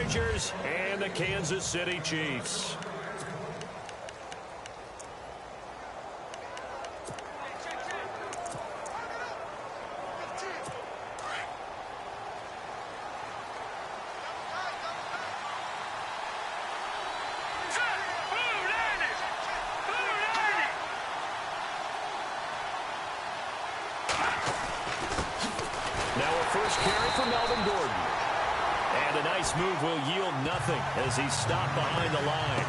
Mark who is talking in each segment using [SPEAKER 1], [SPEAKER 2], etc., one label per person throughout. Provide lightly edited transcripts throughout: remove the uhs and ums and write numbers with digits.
[SPEAKER 1] Chargers and the Kansas City Chiefs.
[SPEAKER 2] First carry for Melvin Gordon. And a nice move will yield nothing as he's stopped behind the line.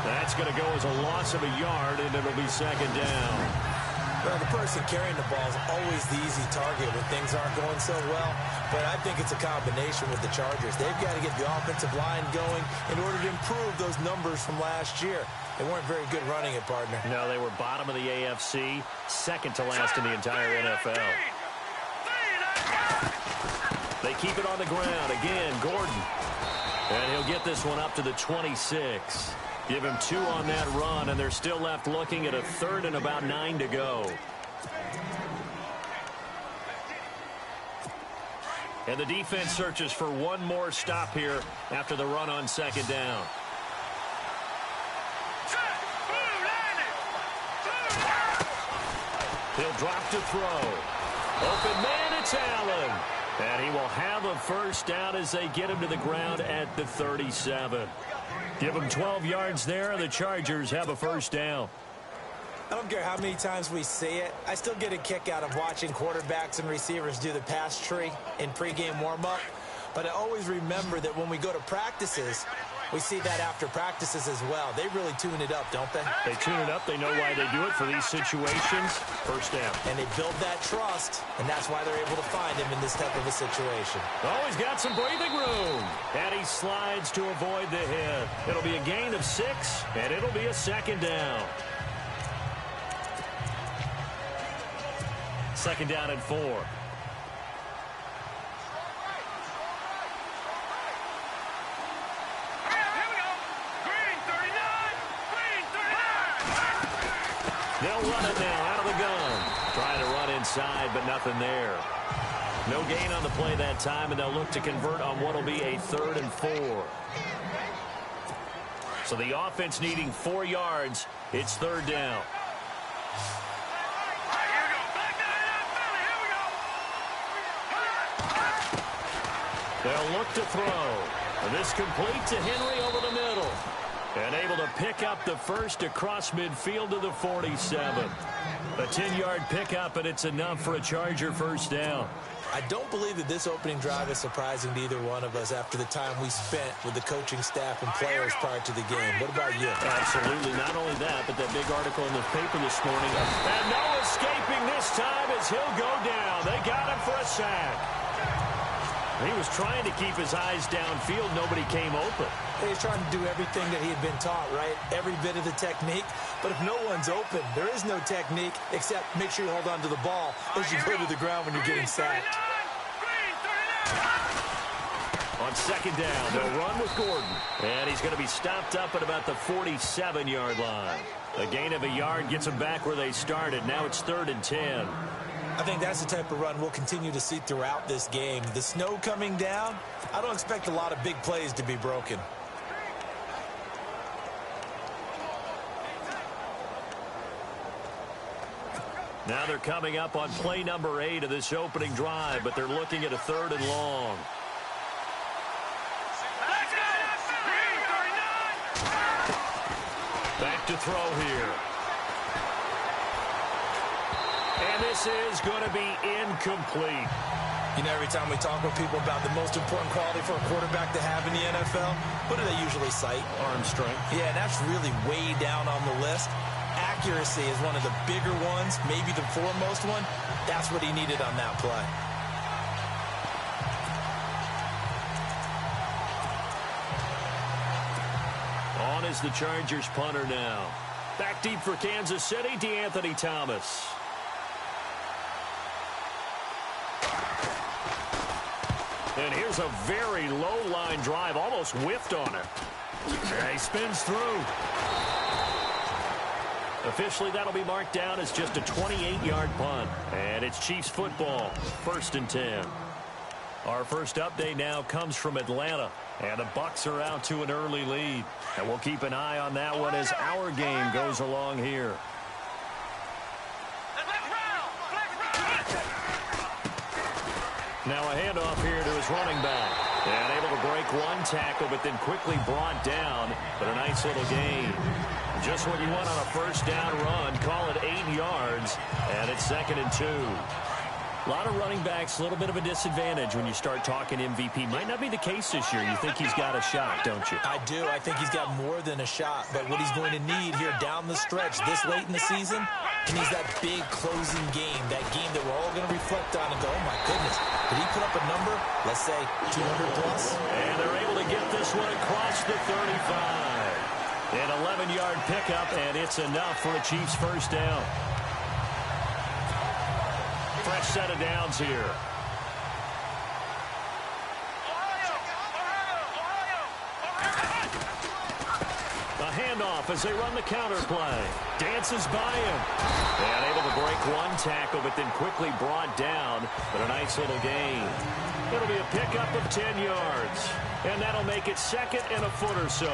[SPEAKER 2] That's going to go as a loss of a yard, and it'll be second down.
[SPEAKER 3] Well, the person carrying the ball is always the easy target when things aren't going so well. But I think it's a combination with the Chargers. They've got to get the offensive line going in order to improve those numbers from last year. They weren't very good running it, partner.
[SPEAKER 1] No, they were bottom of the AFC, second to last in the entire NFL. They keep it on the ground. Again, Gordon. And he'll get this one up to the 26. Give him 2 on that run, and they're still left looking at a third and about 9 to go. And the defense searches for one more stop here after the run on second down. He'll drop to throw. Open man, it's Allen. And he will have a first down as they get him to the ground at the 37. Give him 12 yards there, and the Chargers have a first down.
[SPEAKER 3] I don't care how many times we see it. I still get a kick out of watching quarterbacks and receivers do the pass tree in pregame warm-up. But I always remember that when we go to practices, we see that after practices as well. They really tune it up, don't they?
[SPEAKER 1] They tune it up. They know why they do it for these situations. First down.
[SPEAKER 3] And they build that trust, and that's why they're able to find him in this type of a situation.
[SPEAKER 1] Oh, he's got some breathing room. And he slides to avoid the hit. It'll be a gain of 6, and it'll be a second down. Second down and 4. They'll run it now out of the gun. Trying to run inside, but nothing there. No gain on the play that time, and they'll look to convert on what will be a 3rd and 4. So the offense needing 4 yards. It's 3rd down. They'll look to throw. And this complete to Henry over the middle. And able to pick up the first across midfield to the 47. A 10-yard pickup, and it's enough for a Charger first down.
[SPEAKER 3] I don't believe that this opening drive is surprising to either one of us after the time we spent with the coaching staff and players prior to the game. What about you?
[SPEAKER 1] Absolutely. Not only that, but that big article in the paper this morning. And no escaping this time as he'll go down. They got him for a sack. He was trying to keep his eyes downfield. Nobody came open.
[SPEAKER 3] He's trying to do everything that he had been taught, right? Every bit of the technique. But if no one's open, there is no technique except make sure you hold on to the ball as you go to the ground when you're getting sacked.
[SPEAKER 1] On second down, they'll run with Gordon. And he's going to be stopped up at about the 47-yard line. A gain of a yard gets them back where they started. Now it's 3rd and 10.
[SPEAKER 3] I think that's the type of run we'll continue to see throughout this game. The snow coming down, I don't expect a lot of big plays to be broken.
[SPEAKER 1] Now they're coming up on play number 8 of this opening drive, but they're looking at a 3rd and long. Back to throw here. And this is going to be incomplete.
[SPEAKER 3] You know, every time we talk with people about the most important quality for a quarterback to have in the NFL, what do they usually cite?
[SPEAKER 1] Arm strength.
[SPEAKER 3] Yeah, that's really way down on the list. Accuracy is one of the bigger ones, maybe the foremost one. That's what he needed on that play.
[SPEAKER 1] On is the Chargers punter now. Back deep for Kansas City, DeAnthony Thomas. And here's a very low-line drive, almost whiffed on it. And he spins through. Officially, that'll be marked down as just a 28-yard punt. And it's Chiefs football, 1st and 10. Our first update now comes from Atlanta, and the Bucs are out to an early lead. And we'll keep an eye on that one as our game goes along here. Now a handoff here to his running back. And able to break one tackle, but then quickly brought down. But a nice little gain. Just what you want on a first down run. Call it 8 yards, and it's 2nd and 2. A lot of running backs, a little bit of a disadvantage when you start talking MVP. Might not be the case this year. You think he's got a shot, don't you?
[SPEAKER 3] I do. I think he's got more than a shot. But what he's going to need here down the stretch this late in the season, he needs that big closing game, that game that we're all going to reflect on and go, oh, my goodness, did he put up a number, let's say, 200 plus?
[SPEAKER 1] And they're able to get this one across the 35. An 11-yard pickup, and it's enough for a Chiefs first down. Fresh set of downs here. A handoff as they run the counter play. Dances by him. And able to break one tackle, but then quickly brought down. But a nice little gain. It'll be a pickup of 10 yards. And that'll make it 2nd and a foot or so.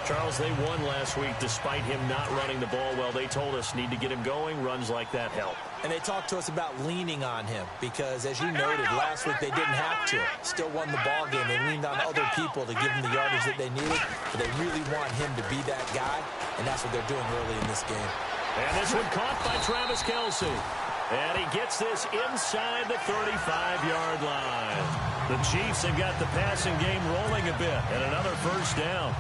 [SPEAKER 1] Charles, they won last week despite him not running the ball well. They told us need to get him going. Runs like that help.
[SPEAKER 3] And they talked to us about leaning on him because, as you noted, last week they didn't have to. Still won the ball game. They leaned on other people to give them the yardage that they needed, but they really want him to be that guy, and that's what they're doing early in this game.
[SPEAKER 1] And this one caught by Travis Kelce. And he gets this inside the 35-yard line. The Chiefs have got the passing game rolling a bit, and another first down.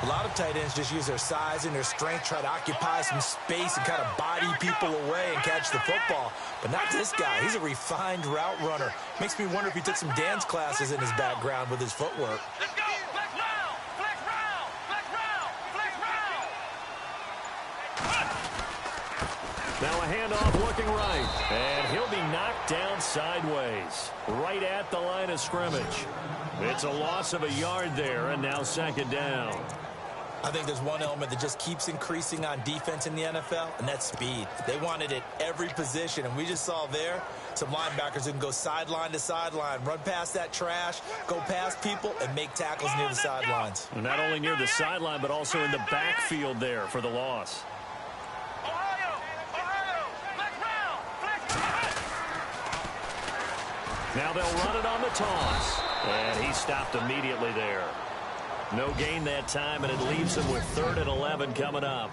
[SPEAKER 3] A lot of tight ends just use their size and their strength, try to occupy some space and kind of body people away and catch the football. But not this guy. He's a refined route runner. Makes me wonder if he took some dance classes in his background with his footwork.
[SPEAKER 2] Let's go! Flex round! Flex round! Flex round! Flex round!
[SPEAKER 1] Now a handoff looking right. And he'll be knocked down sideways. Right at the line of scrimmage. It's a loss of a yard there, and now 2nd down.
[SPEAKER 3] I think there's one element that just keeps increasing on defense in the NFL, and that's speed. They want it at every position, and we just saw there some linebackers who can go sideline to sideline, run past that trash, go past people, and make tackles near the sidelines.
[SPEAKER 1] And not only near the sideline, but also in the backfield there for the loss. Now they'll run it on the toss. And he stopped immediately there. No gain that time, and it leaves him with 3rd and 11 coming up.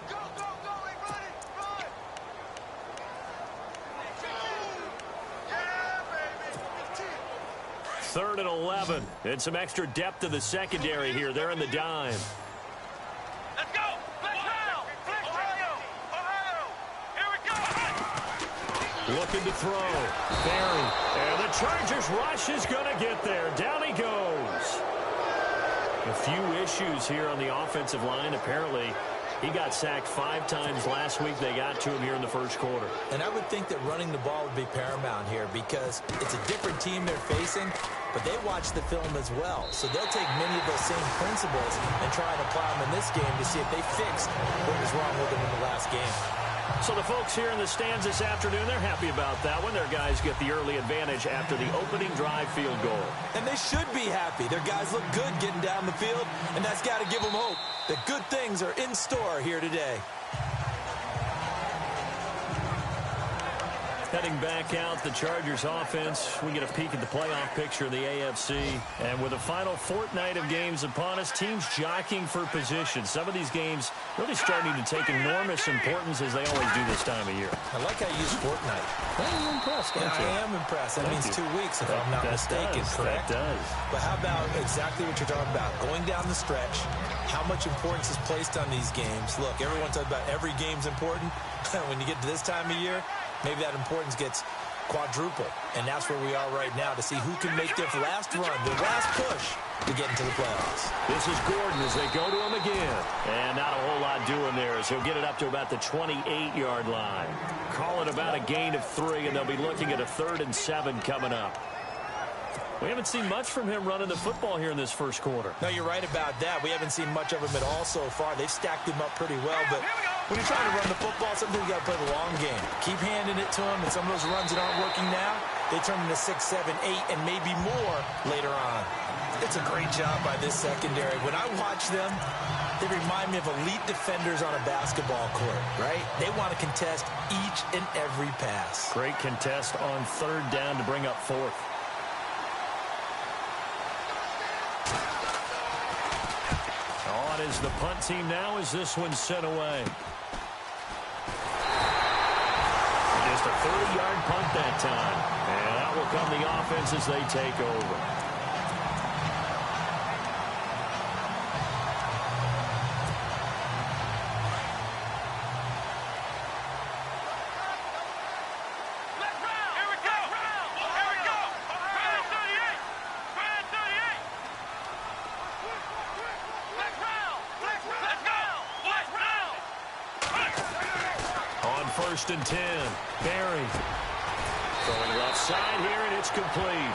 [SPEAKER 2] Go, go, go, run it, run! Yeah, baby.
[SPEAKER 1] 3rd and 11. And some extra depth to the secondary here. They're in the dime.
[SPEAKER 2] Let's go! Flex round! Flex round! Ohio! Here we go!
[SPEAKER 1] Looking to throw. Barry. And the Chargers rush is going to get there. Down he goes. A few issues here on the offensive line. Apparently, he got sacked 5 times last week. They got to him here in the first quarter.
[SPEAKER 3] And I would think that running the ball would be paramount here because it's a different team they're facing, but they watch the film as well. So they'll take many of those same principles and try and apply them in this game to see if they fixed what was wrong with them in the last game.
[SPEAKER 1] So the folks here in the stands this afternoon, they're happy about that one. Their guys get the early advantage after the opening drive field goal.
[SPEAKER 3] And they should be happy. Their guys look good getting down the field, and that's got to give them hope that good things are in store here today.
[SPEAKER 1] Heading back out, the Chargers offense. We get a peek at the playoff picture of the AFC. And with the final fortnight of games upon us, teams jockeying for position. Some of these games really starting to take enormous importance as they always do this time of year.
[SPEAKER 3] I like how you use fortnight.
[SPEAKER 1] Well, you're impressed, aren't you?
[SPEAKER 3] I am impressed. That means 2 weeks, if I'm not mistaken, correct?
[SPEAKER 1] That does.
[SPEAKER 3] But how about exactly what you're talking about? Going down the stretch, how much importance is placed on these games. Look, everyone talks about every game's important. When you get to this time of year, maybe that importance gets quadruple. And that's where we are right now to see who can make their last run, their last push to get into the playoffs.
[SPEAKER 1] This is Gordon as they go to him again. And not a whole lot doing there as he'll get it up to about the 28-yard line. Call it about a gain of 3, and they'll be looking at a 3rd and 7 coming up. We haven't seen much from him running the football here in this first quarter.
[SPEAKER 3] No, you're right about that. We haven't seen much of him at all so far. They've stacked him up pretty well, but when you're trying to run the football, sometimes you got to play the long game. Keep handing it to him, and some of those runs that aren't working now, they turn into 6, 7, 8, and maybe more later on. It's a great job by this secondary. When I watch them, they remind me of elite defenders on a basketball court, right? They want to contest each and every pass.
[SPEAKER 1] Great contest on third down to bring up fourth. On is the punt team now as this one's sent away. Just a 30-yard punt that time. And out will come the offense as they take over. First and 10. Barry throwing left side here, and it's complete.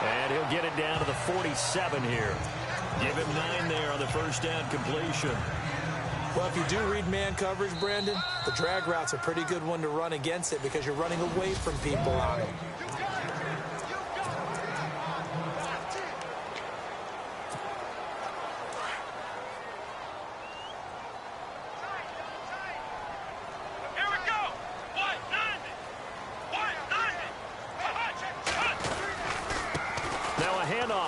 [SPEAKER 1] And he'll get it down to the 47 here. Give him 9 there on the first down completion.
[SPEAKER 3] Well, if you do read man coverage, Brandon, the drag route's a pretty good one to run against it because you're running away from people on it.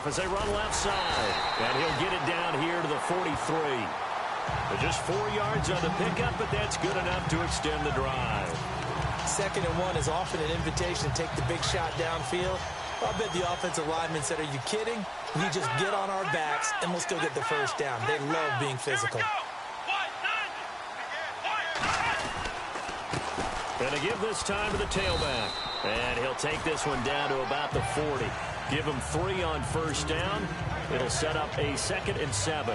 [SPEAKER 1] As they run left side, and he'll get it down here to the 43. But just 4 yards on the pickup, but that's good enough to extend the drive.
[SPEAKER 3] 2nd and 1 is often an invitation to take the big shot downfield. I bet the offensive linemen said, are you kidding? We just get on our backs, and we'll still get the first down. They love being physical.
[SPEAKER 1] Gonna give this time to the tailback. And he'll take this one down to about the 40. Give him 3 on first down. It'll set up a 2nd and 7.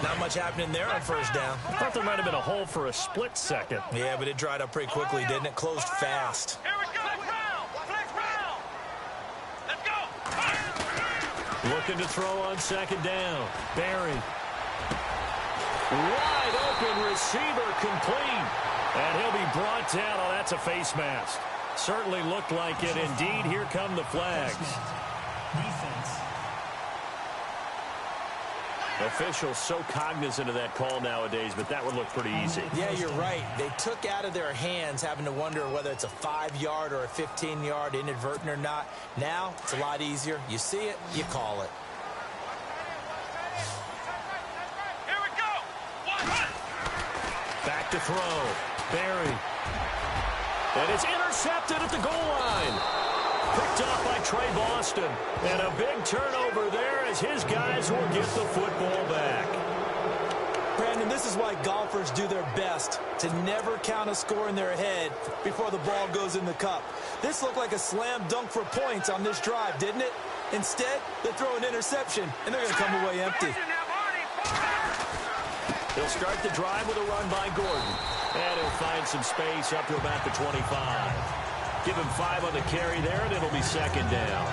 [SPEAKER 3] Not much happening there on first down.
[SPEAKER 1] I thought there might have been a hole for a split second.
[SPEAKER 3] Yeah, but it dried up pretty quickly, didn't it? Closed fast.
[SPEAKER 2] Here we go. Flex round. Let's go.
[SPEAKER 1] Looking to throw on 2nd down. Barry. Wide open receiver complete. And he'll be brought down. Oh, that's a face mask. Certainly looked like it. Indeed, here come the flags. Officials so cognizant of that call nowadays, but that would look pretty easy.
[SPEAKER 3] Yeah, you're right. They took out of their hands having to wonder whether it's a 5-yard or a 15-yard inadvertent or not. Now, it's a lot easier. You see it, you call it.
[SPEAKER 2] Here we go.
[SPEAKER 1] Back to throw. Barry. And it's intercepted at the goal line. Picked off by Trey Boston. And a big turnover there as his guys will get the football back.
[SPEAKER 3] Brandon, this is why golfers do their best to never count a score in their head before the ball goes in the cup. This looked like a slam dunk for points on this drive, didn't it? Instead, they throw an interception, and they're going to come away empty.
[SPEAKER 1] He'll start the drive with a run by Gordon. And he'll find some space up to about the 25. Give him 5 on the carry there, and it'll be 2nd down.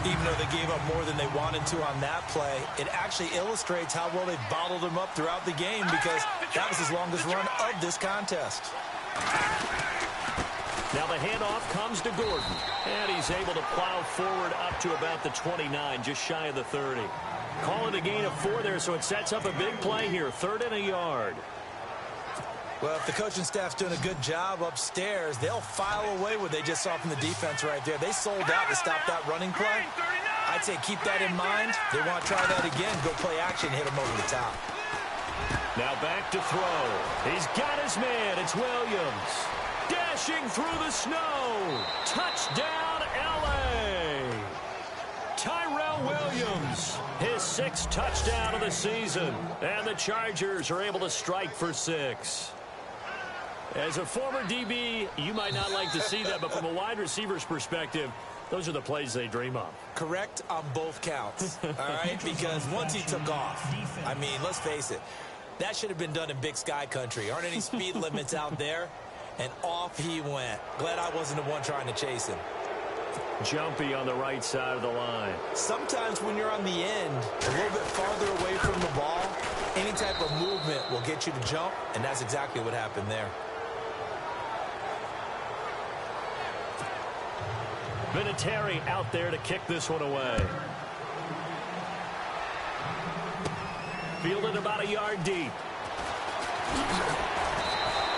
[SPEAKER 3] Even though they gave up more than they wanted to on that play, it actually illustrates how well they bottled him up throughout the game because that was his longest run of this contest.
[SPEAKER 1] Now the handoff comes to Gordon, and he's able to plow forward up to about the 29, just shy of the 30. Call it a gain of 4 there, so it sets up a big play here, 3rd and a yard.
[SPEAKER 3] Well, if the coaching staff's doing a good job upstairs, they'll file away what they just saw from the defense right there. They sold out to stop that running play. I'd say keep that in mind. They want to try that again, go play action, hit them over the top.
[SPEAKER 1] Now back to throw. He's got his man. It's Williams. Dashing through the snow. Touchdown, L.A. Tyrell Williams, his 6th touchdown of the season. And the Chargers are able to strike for 6. As a former DB, you might not like to see that, but from a wide receiver's perspective, those are the plays they dream of.
[SPEAKER 3] Correct on both counts, all right? Because once he took off, I mean, let's face it, that should have been done in Big Sky country. Aren't any speed limits out there? And off he went. Glad I wasn't the one trying to chase him.
[SPEAKER 1] Jumpy on the right side of the line.
[SPEAKER 3] Sometimes when you're on the end, a little bit farther away from the ball, any type of movement will get you to jump, and that's exactly what happened there.
[SPEAKER 1] Vinatieri out there to kick this one away. Fielded about a yard deep.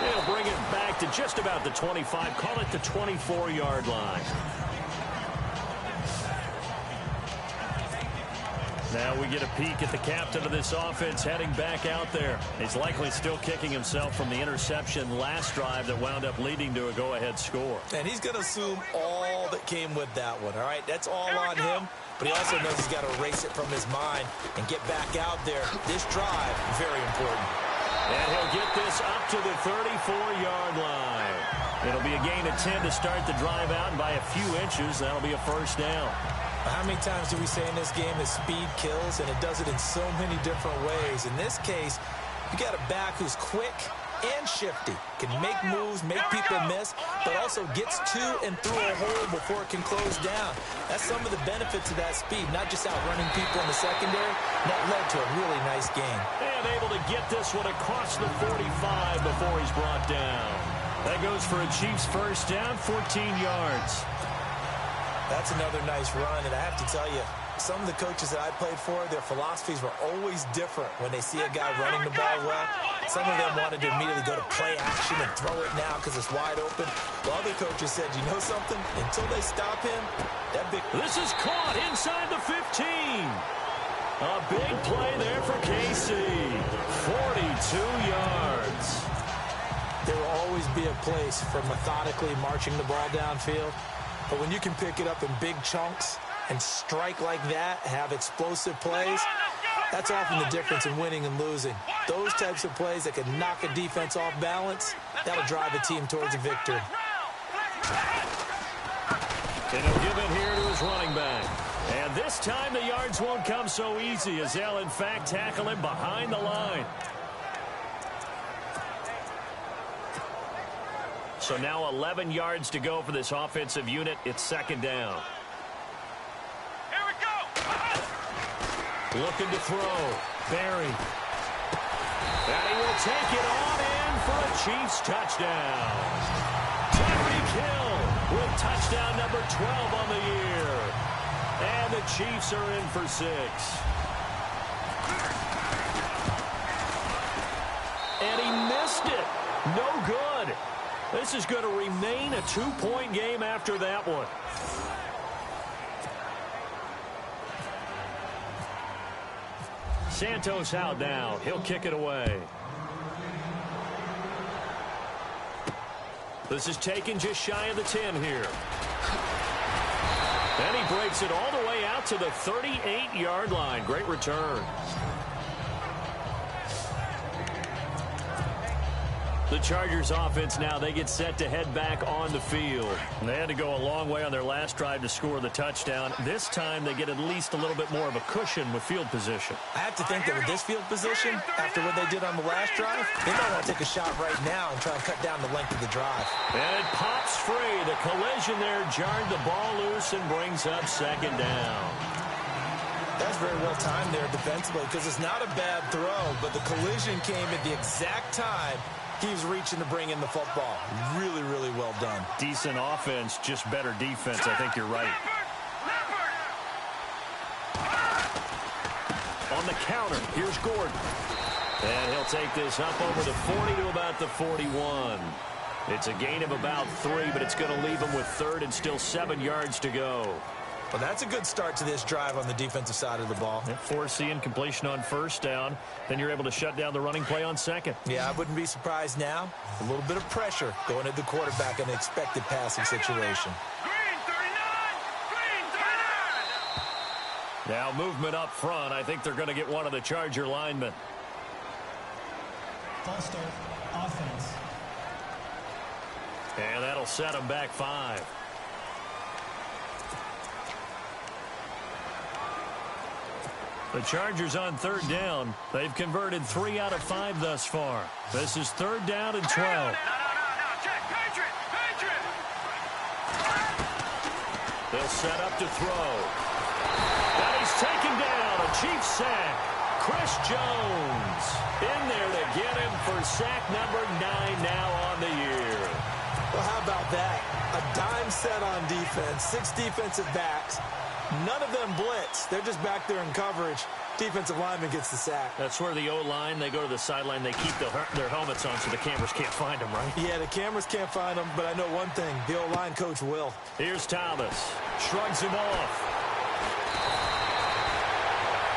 [SPEAKER 1] He'll bring it back to just about the 25. Call it the 24-yard line. Now we get a peek at the captain of this offense heading back out there. He's likely still kicking himself from the interception last drive that wound up leading to a go-ahead score.
[SPEAKER 3] And he's going to assume all that came with that one, all right? That's all on him, but he also knows he's got to erase it from his mind and get back out there. This drive, very important.
[SPEAKER 1] And he'll get this up to the 34-yard line. It'll be a gain of 10 to start the drive out, and by a few inches, that'll be a first down.
[SPEAKER 3] How many times do we say in this game that speed kills, and it does it in so many different ways? In this case, you got a back who's quick and shifty, can make moves, make people miss, but also gets to and through a hole before it can close down. That's some of the benefits of that speed, not just outrunning people in the secondary. And that led to a really nice game.
[SPEAKER 1] And able to get this one across the 45 before he's brought down. That goes for a Chiefs first down, 14 yards.
[SPEAKER 3] That's another nice run, and I have to tell you, some of the coaches that I played for, their philosophies were always different when they see a guy running the ball well. Some of them wanted to immediately go to play action and throw it now because it's wide open. While other coaches said, you know something? Until they stop him, that big...
[SPEAKER 1] This is caught inside the 15. A big play there for KC. 42 yards.
[SPEAKER 3] There will always be a place for methodically marching the ball downfield. But when you can pick it up in big chunks and strike like that, have explosive plays, that's often the difference in winning and losing. Those types of plays that can knock a defense off balance, that'll drive a team towards a victory.
[SPEAKER 1] And he'll give it here to his running back. And this time the yards won't come so easy as they'll, in fact, tackle him behind the line. So now 11 yards to go for this offensive unit. It's second down.
[SPEAKER 2] Here we go.
[SPEAKER 1] Looking to throw. Barry. And he will take it on in for a Chiefs touchdown. Tyreek Hill with touchdown number 12 on the year. And the Chiefs are in for 6. And he missed it. No good. This is going to remain a 2-point game after that one. Santos out now. He'll kick it away. This is taken just shy of the 10 here. And he breaks it all the way out to the 38-yard line. Great return. The Chargers offense now, they get set to head back on the field. They had to go a long way on their last drive to score the touchdown. This time they get at least a little bit more of a cushion with field position.
[SPEAKER 3] I have to think that with this field position, after what they did on the last drive, they might want to take a shot right now and try and cut down the length of the drive.
[SPEAKER 1] And it pops free. The collision there jarred the ball loose and brings up second down.
[SPEAKER 3] That's very well timed there defensively because it's not a bad throw, but the collision came at the exact time he was reaching to bring in the football. Really, really well done.
[SPEAKER 1] Decent offense, just better defense. I think you're right. On the counter, here's Gordon. And he'll take this up over the 40 to about the 41. It's a gain of about 3, but it's going to leave him with third and still 7 yards to go.
[SPEAKER 3] Well, that's a good start to this drive on the defensive side of the ball.
[SPEAKER 1] Force the incompletion on first down. Then you're able to shut down the running play on second.
[SPEAKER 3] Yeah, I wouldn't be surprised now. A little bit of pressure going at the quarterback in an expected passing situation.
[SPEAKER 1] Now movement up front. I think they're going to get one of the Charger linemen.
[SPEAKER 4] False start, offense.
[SPEAKER 1] And that'll set them back 5. The Chargers on third down. They've converted 3 out of 5 thus far. This is third down and 12.
[SPEAKER 2] No, Patriot.
[SPEAKER 1] They'll set up to throw. And he's taken down. A Chiefs sack. Chris Jones in there to get him for sack number 9 now on the year.
[SPEAKER 3] Well, how about that? A dime set on defense, 6 defensive backs. None of them blitz. They're just back there in coverage. Defensive lineman gets the sack.
[SPEAKER 2] That's where the O-line, they go to the sideline, they keep their helmets on so the cameras can't find them, right?
[SPEAKER 3] Yeah, the cameras can't find them, but I know one thing. The O-line coach will.
[SPEAKER 1] Here's Thomas. Shrugs him off.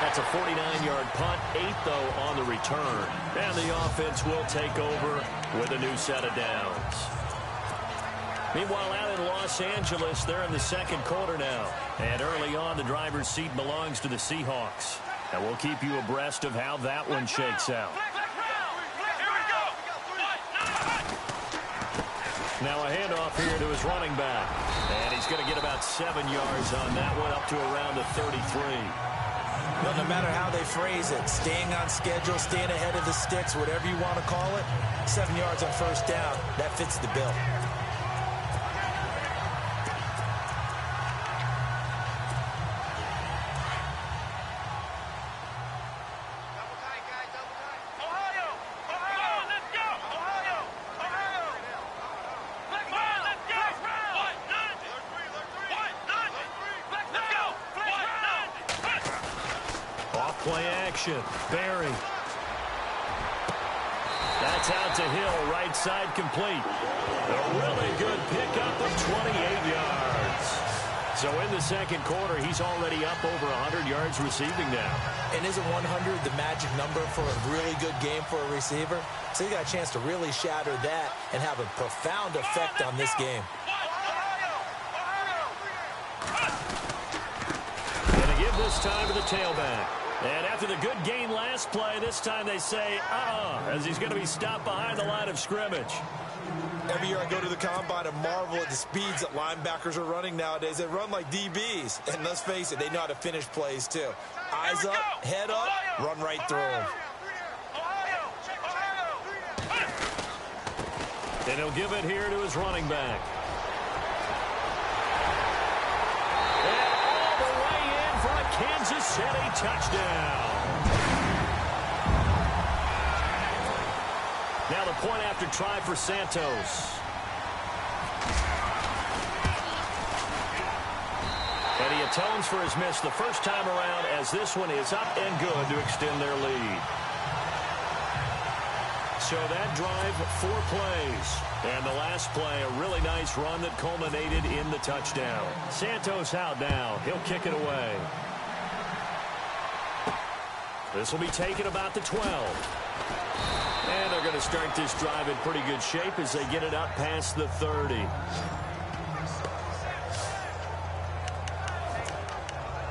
[SPEAKER 1] That's a 49-yard punt, 8, though, on the return. And the offense will take over with a new set of downs. Meanwhile, out in Los Angeles, they're in the second quarter now. And early on, the driver's seat belongs to the Seahawks. And we'll keep you abreast of how that one shakes out. Now a handoff here to his running back. And he's going to get about 7 yards on that one, up to around the 33.
[SPEAKER 3] Well, no matter how they phrase it, staying on schedule, staying ahead of the sticks, whatever you want to call it, 7 yards on first down, that fits the bill.
[SPEAKER 1] Play action. Barry. That's out to Hill. Right side complete. A really good pickup of 28 yards. So in the second quarter, he's already up over 100 yards receiving now.
[SPEAKER 3] And isn't 100 the magic number for a really good game for a receiver? So he got a chance to really shatter that and have a profound effect on this game.
[SPEAKER 1] Gonna give this time to the tailback. And after the good gain last play, this time they say, as he's going to be stopped behind the line of scrimmage.
[SPEAKER 3] Every year I go to the combine and marvel at the speeds that linebackers are running nowadays. They run like DBs. And let's face it, they know how to finish plays too. Eyes up, head up, run right through them.
[SPEAKER 1] And he'll give it here to his running back. Kansas City touchdown. Now the point after try for Santos. And he atones for his miss the first time around as this one is up and good to extend their lead. So that drive, 4 plays. And the last play, a really nice run that culminated in the touchdown. Santos out now. He'll kick it away. This will be taken about the 12. And they're going to start this drive in pretty good shape as they get it up past the 30.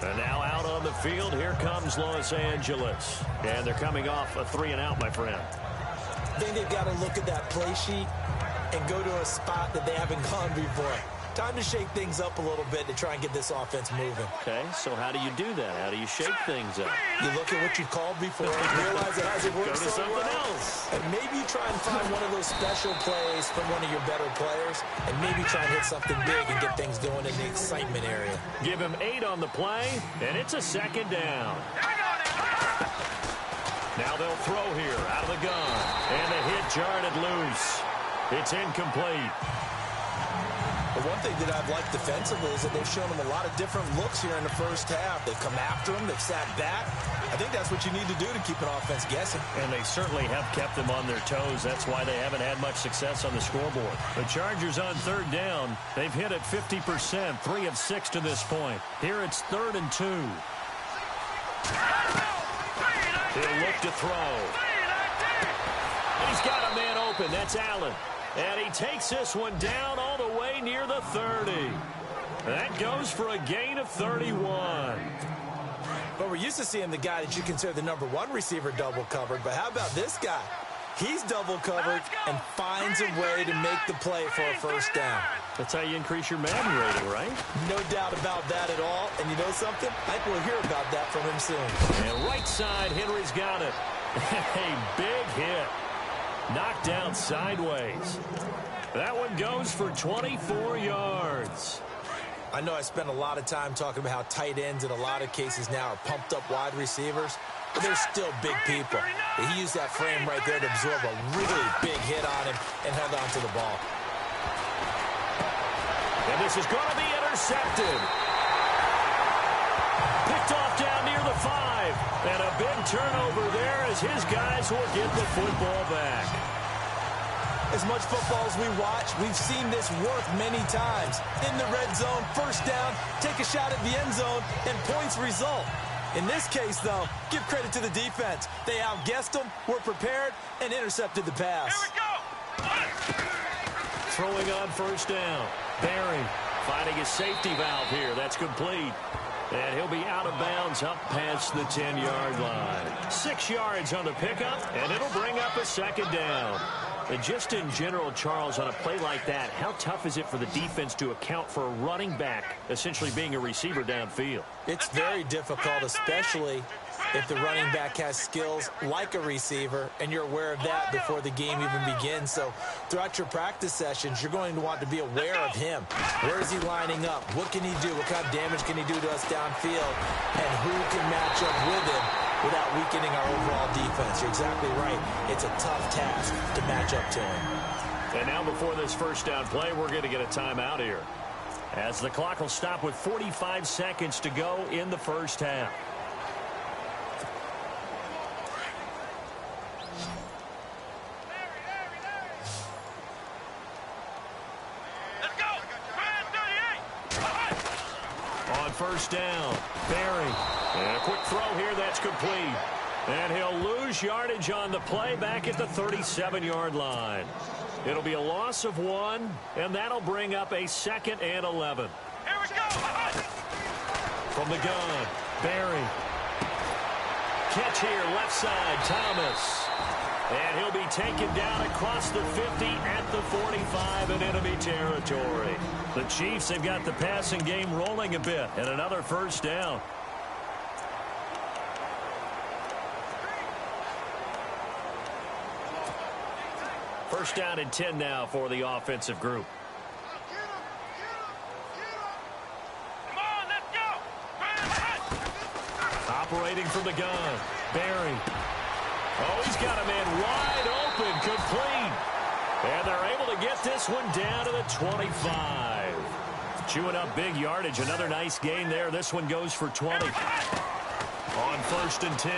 [SPEAKER 1] And now out on the field, here comes Los Angeles. And they're coming off a 3-and-out, my friend.
[SPEAKER 3] I think they've got to look at that play sheet and go to a spot that they haven't gone before. Time to shake things up a little bit to try and get this offense moving.
[SPEAKER 1] Okay, so how do you do that? How do you shake things up?
[SPEAKER 3] You look at what you called before and realize it hasn't worked
[SPEAKER 1] Go to
[SPEAKER 3] so
[SPEAKER 1] something
[SPEAKER 3] well.
[SPEAKER 1] else.
[SPEAKER 3] And maybe try and find one of those special plays from one of your better players and maybe try and hit something big and get things going in the excitement area.
[SPEAKER 1] Give him 8 on the play, and it's a second down. Now they'll throw here out of the gun. And the hit jarred it loose. It's incomplete.
[SPEAKER 3] But one thing that I've liked defensively is that they've shown them a lot of different looks here in the first half. They've come after them. They've sat back. I think that's what you need to do to keep an offense guessing.
[SPEAKER 1] And they certainly have kept them on their toes. That's why they haven't had much success on the scoreboard. The Chargers on third down. They've hit it 50%, 3 of 6 to this point. Here it's 3rd and 2. He'll look to throw. He's got a man open. That's Allen. And he takes this one down all the way near the 30. That goes for a gain of 31.
[SPEAKER 3] But we're used to seeing the guy that you consider the #1 receiver double covered. But how about this guy? He's double covered and finds a way to make the play for a first down.
[SPEAKER 1] That's how you increase your Madden rating, right?
[SPEAKER 3] No doubt about that at all. And you know something? I think we'll hear about that from him soon.
[SPEAKER 1] And right side, Henry's got it. A big hit. Knocked down sideways. That one goes for 24 yards.
[SPEAKER 3] I know I spent a lot of time talking about how tight ends in a lot of cases now are pumped up wide receivers, but they're still big people. He used that frame right there to absorb a really big hit on him and held on to the ball.
[SPEAKER 1] This is going to be intercepted. Picked off down near the 5. And a big turnover there as his guys will get the football back.
[SPEAKER 3] As much football as we watch, we've seen this work many times. In the red zone, first down, take a shot at the end zone, and points result. In this case, though, give credit to the defense. They outguessed them, were prepared, and intercepted the pass.
[SPEAKER 2] Here we go.
[SPEAKER 1] Throwing on first down. Barry finding his safety valve here. That's complete. And he'll be out of bounds up past the 10-yard line. 6 yards on the pickup, and it'll bring up a second down. And just in general, Charles, on a play like that, how tough is it for the defense to account for a running back essentially being a receiver downfield?
[SPEAKER 3] It's very difficult, especially if the running back has skills like a receiver, and you're aware of that before the game even begins. So throughout your practice sessions, you're going to want to be aware of him. Where is he lining up? What can he do? What kind of damage can he do to us downfield? And who can match up with him without weakening our overall defense? You're exactly right. It's a tough task to match up to him.
[SPEAKER 1] And now before this first down play, we're going to get a timeout here, as the clock will stop with 45 seconds to go in the first half. First down, Barry. And a quick throw here, that's complete. And he'll lose yardage on the play back at the 37-yard line. It'll be a loss of 1, and that'll bring up a 2nd and 11.
[SPEAKER 2] Here we go.
[SPEAKER 1] From the gun, Barry. Catch here, left side, Thomas. And he'll be taken down across the 50 at the 45 in enemy territory. The Chiefs, they've got the passing game rolling a bit, and another first down. First down and 10 now for the offensive group.
[SPEAKER 2] Come on, let's go.
[SPEAKER 1] Operating from the gun, Barry. Oh, he's got a man wide open, complete. And they're able to get this one down to the 25. Chewing up big yardage. Another nice gain there. This one goes for 20. On first and 10,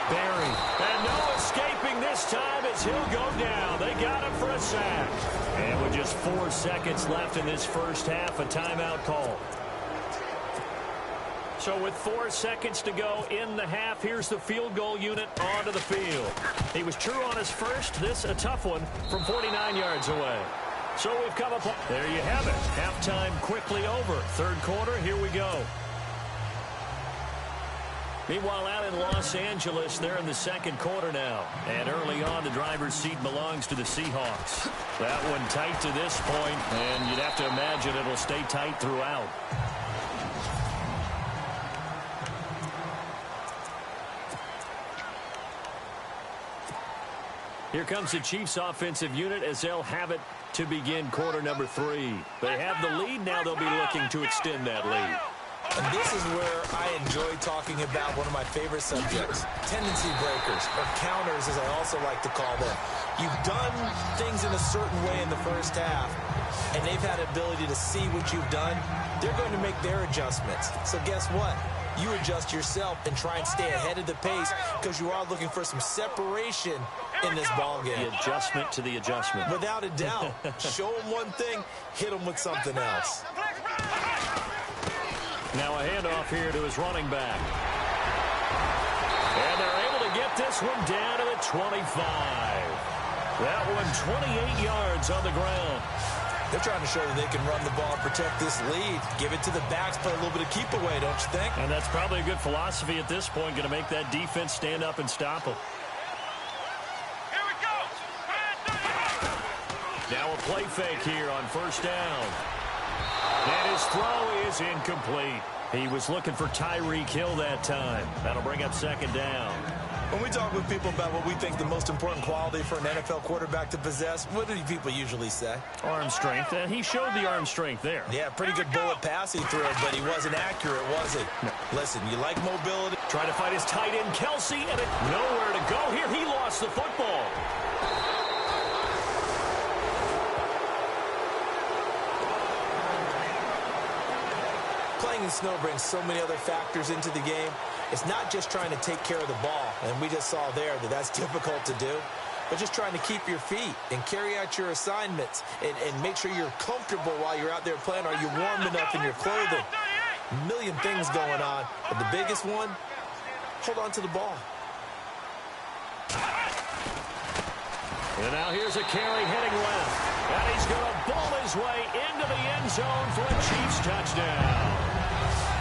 [SPEAKER 1] Barry. And no escaping this time as he'll go down. They got him for a sack. And with just 4 seconds left in this first half, a timeout call. So with 4 seconds to go in the half, here's the field goal unit onto the field. He was true on his first. This a tough one from 49 yards away. So we've come up. There you have it. Halftime quickly over. Third quarter, here we go. Meanwhile, out in Los Angeles, they're in the second quarter now. And early on, the driver's seat belongs to the Seahawks. That one tight to this point, and you'd have to imagine it'll stay tight throughout. Here comes the Chiefs offensive unit as they'll have it to begin quarter number 3. They have the lead. Now they'll be looking to extend that lead.
[SPEAKER 3] And this is where I enjoy talking about one of my favorite subjects, tendency breakers, or counters as I also like to call them. You've done things in a certain way in the first half, and they've had the ability to see what you've done. They're going to make their adjustments. So guess what? You adjust yourself and try and stay ahead of the pace because you are looking for some separation in this ball game.
[SPEAKER 1] The adjustment to the adjustment.
[SPEAKER 3] Without a doubt. Show them one thing, hit them with something else.
[SPEAKER 1] Now a handoff here to his running back. And they're able to get this one down to the 25. That one 28 yards on the ground.
[SPEAKER 3] They're trying to show that they can run the ball and protect this lead. Give it to the backs, play a little bit of keep away, don't you think?
[SPEAKER 1] And that's probably a good philosophy at this point, going to make that defense stand up and stop them.
[SPEAKER 2] Here we go.
[SPEAKER 1] Now a play fake here on first down. And his throw is incomplete. He was looking for Tyreek Hill that time. That'll bring up second down.
[SPEAKER 3] When we talk with people about what we think the most important quality for an NFL quarterback to possess, what do people usually say?
[SPEAKER 1] Arm strength. And he showed the arm strength there.
[SPEAKER 3] Yeah, pretty good bullet pass he threw, but he wasn't accurate, was he?
[SPEAKER 1] No.
[SPEAKER 3] Listen, you like mobility.
[SPEAKER 1] Trying to find his tight end, Kelsey, and nowhere to go here. He lost the football.
[SPEAKER 3] Playing in snow brings so many other factors into the game. It's not just trying to take care of the ball, and we just saw there that that's difficult to do, but just trying to keep your feet and carry out your assignments and make sure you're comfortable while you're out there playing. Are you warm enough in your clothing? A million things going on, but the biggest one, hold on to the ball.
[SPEAKER 1] And now here's a carry heading left. And he's going to ball his way into the end zone for a Chiefs touchdown.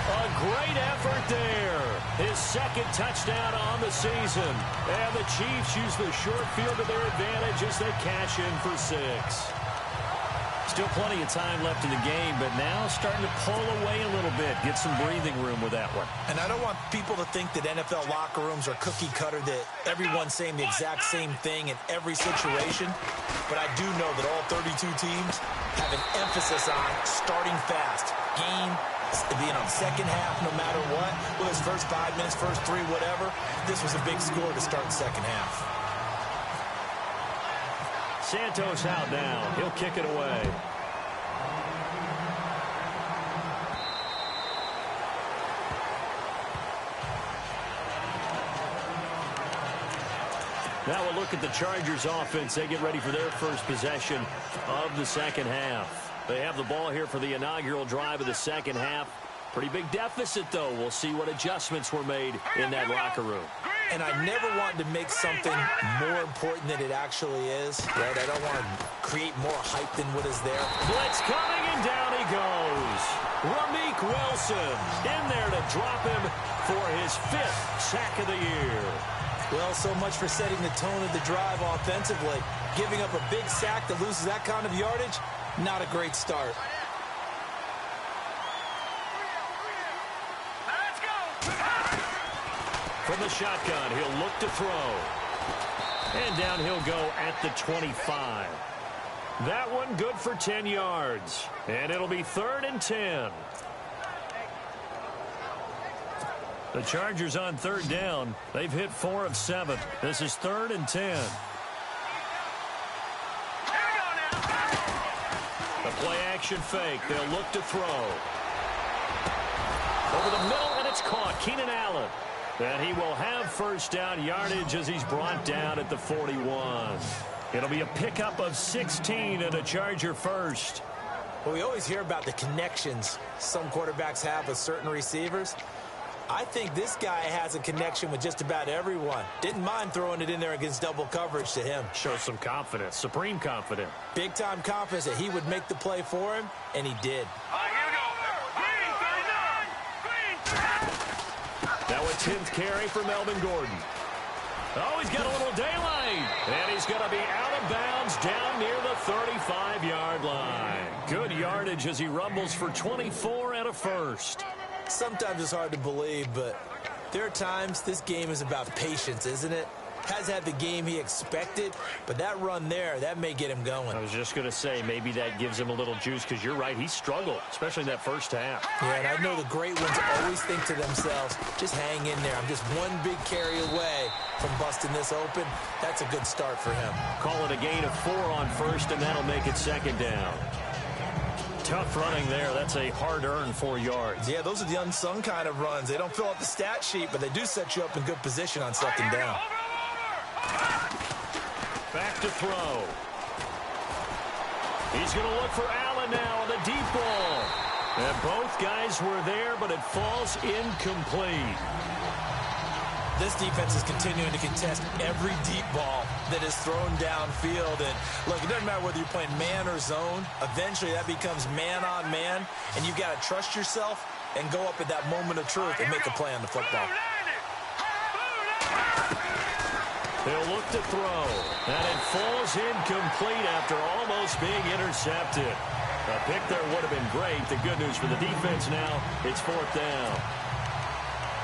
[SPEAKER 1] A great effort there. His second touchdown on the season. And the Chiefs use the short field to their advantage as they cash in for 6.
[SPEAKER 2] Still plenty of time left in the game, but now starting to pull away a little bit. Get some breathing room with that one.
[SPEAKER 3] And I don't want people to think that NFL locker rooms are cookie cutter, that everyone's saying the exact same thing in every situation. But I do know that all 32 teams have an emphasis on starting fast. Game being on second half no matter what. Well, his first 5 minutes, first 3, whatever. This was a big score to start the second half.
[SPEAKER 1] Santos out now. He'll kick it away. Now we'll look at the Chargers offense. They get ready for their first possession of the second half. They have the ball here for the inaugural drive of the second half. Pretty big deficit, though. We'll see what adjustments were made in that locker room.
[SPEAKER 3] And I never want to make something more important than it actually is, right? I don't want to create more hype than what is there.
[SPEAKER 1] Blitz coming, and down he goes. Ramik Wilson in there to drop him for his 5th sack of the year.
[SPEAKER 3] Well, so much for setting the tone of the drive offensively. Giving up a big sack that loses that kind of yardage, not a great start.
[SPEAKER 1] From the shotgun, he'll look to throw. And down he'll go at the 25. That one good for 10 yards. And it'll be 3rd and 10. The Chargers on 3rd down. They've hit 4 of 7. This is 3rd and 10. The play action fake. They'll look to throw. Over the middle, and it's caught. Keenan Allen. And he will have first down yardage as he's brought down at the 41. It'll be a pickup of 16 and a Charger first.
[SPEAKER 3] Well, we always hear about the connections some quarterbacks have with certain receivers. I think this guy has a connection with just about everyone. Didn't mind throwing it in there against double coverage to him.
[SPEAKER 1] Shows some confidence, supreme confidence.
[SPEAKER 3] Big-time confidence that he would make the play for him, and he did.
[SPEAKER 1] Now a 10th carry for Melvin Gordon. Oh, he's got a little daylight. And he's going to be out of bounds down near the 35-yard line. Good yardage as he rumbles for 24 and a first.
[SPEAKER 3] Sometimes it's hard to believe, but there are times this game is about patience, isn't it? Has had the game he expected, but that run there, that may get him going.
[SPEAKER 1] I was just going to say, maybe that gives him a little juice, because you're right, he struggled, especially in that first half.
[SPEAKER 3] Yeah, and I know the great ones always think to themselves, just hang in there. I'm just one big carry away from busting this open. That's a good start for him.
[SPEAKER 1] Call it a gain of 4 on first, and that'll make it 2nd down. Tough running there. That's a hard-earned 4 yards.
[SPEAKER 3] Yeah, those are the unsung kind of runs. They don't fill up the stat sheet, but they do set you up in good position on 2nd down.
[SPEAKER 1] Back to throw. He's going to look for Allen now on the deep ball. And both guys were there, but it falls incomplete.
[SPEAKER 3] This defense is continuing to contest every deep ball that is thrown downfield. And look, it doesn't matter whether you're playing man or zone. Eventually, that becomes man on man. And you've got to trust yourself and go up at that moment of truth and make a play on the football.
[SPEAKER 1] They'll look to throw. And it falls incomplete after almost being intercepted. A pick there would have been great. The good news for the defense now, it's 4th down.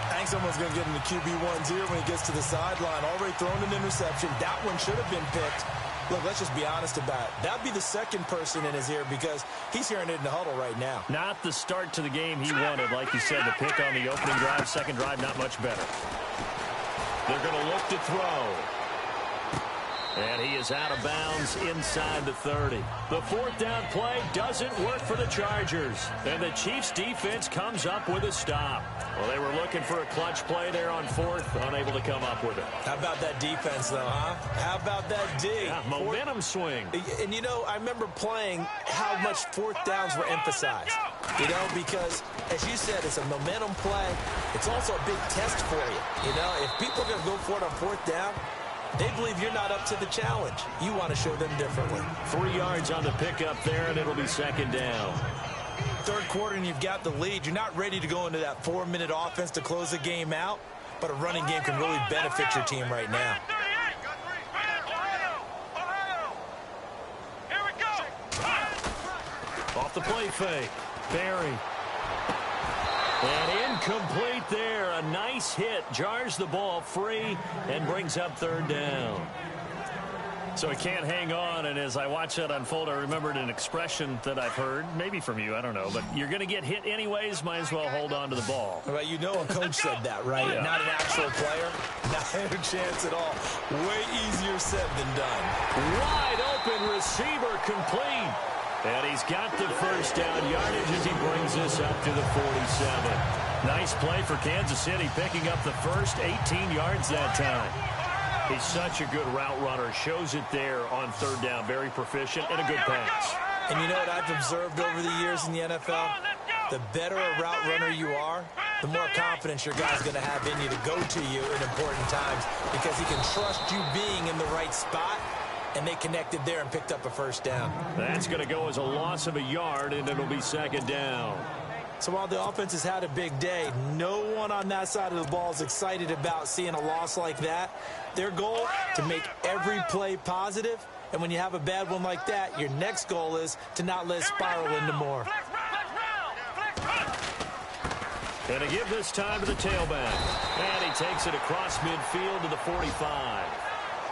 [SPEAKER 3] I think someone's going to get him the QB1's ear when he gets to the sideline. Already thrown an interception. That one should have been picked. Look, let's just be honest about it. That'd be the second person in his ear because he's hearing it in the huddle right now.
[SPEAKER 1] Not the start to the game he wanted. Like you said, the pick on the opening drive, second drive, not much better. They're going to look to throw. And he is out of bounds inside the 30. The fourth down play doesn't work for the Chargers. And the Chiefs defense comes up with a stop. Well, they were looking for a clutch play there on fourth, unable to come up with it.
[SPEAKER 3] How about that defense, though, huh? How about that D?
[SPEAKER 1] Yeah, momentum swing.
[SPEAKER 3] And, you know, I remember playing how much fourth downs were emphasized. You know, because, as you said, it's a momentum play. It's also a big test for you. You know, if people are going to go for it on fourth down, they believe you're not up to the challenge. You want to show them differently.
[SPEAKER 1] 3 yards on the pickup there, and it'll be second down.
[SPEAKER 3] Third quarter, and you've got the lead. You're not ready to go into that 4-minute offense to close the game out, but a running game can really benefit your team right now.
[SPEAKER 1] Off the play fake. Barry. And incomplete there. A nice hit. Jars the ball free and brings up third down. So he can't hang on, and as I watch that unfold, I remembered an expression that I've heard, maybe from you, I don't know, but you're going to get hit anyways, might as well hold on to the ball.
[SPEAKER 3] Well, you know a coach said that, right?
[SPEAKER 1] Yeah.
[SPEAKER 3] Not an actual player. Not a chance at all. Way easier said than done.
[SPEAKER 1] Wide open receiver complete. And he's got the first down yardage as he brings this up to the 47. Nice play for Kansas City, picking up the first 18 yards that time. He's such a good route runner. Shows it there on third down. Very proficient and a good pass.
[SPEAKER 3] And you know what I've observed over the years in the NFL? The better a route runner you are, the more confidence your guy's going to have in you to go to you in important times because he can trust you being in the right spot, and they connected there and picked up a first down.
[SPEAKER 1] That's going to go as a loss of a yard, and it'll be second down.
[SPEAKER 3] So while the offense has had a big day, no one on that side of the ball is excited about seeing a loss like that. Their goal, to make every play positive, and when you have a bad one like that, your next goal is to not let it spiral into more.
[SPEAKER 1] And to give this time to the tailback. And he takes it across midfield to the 45.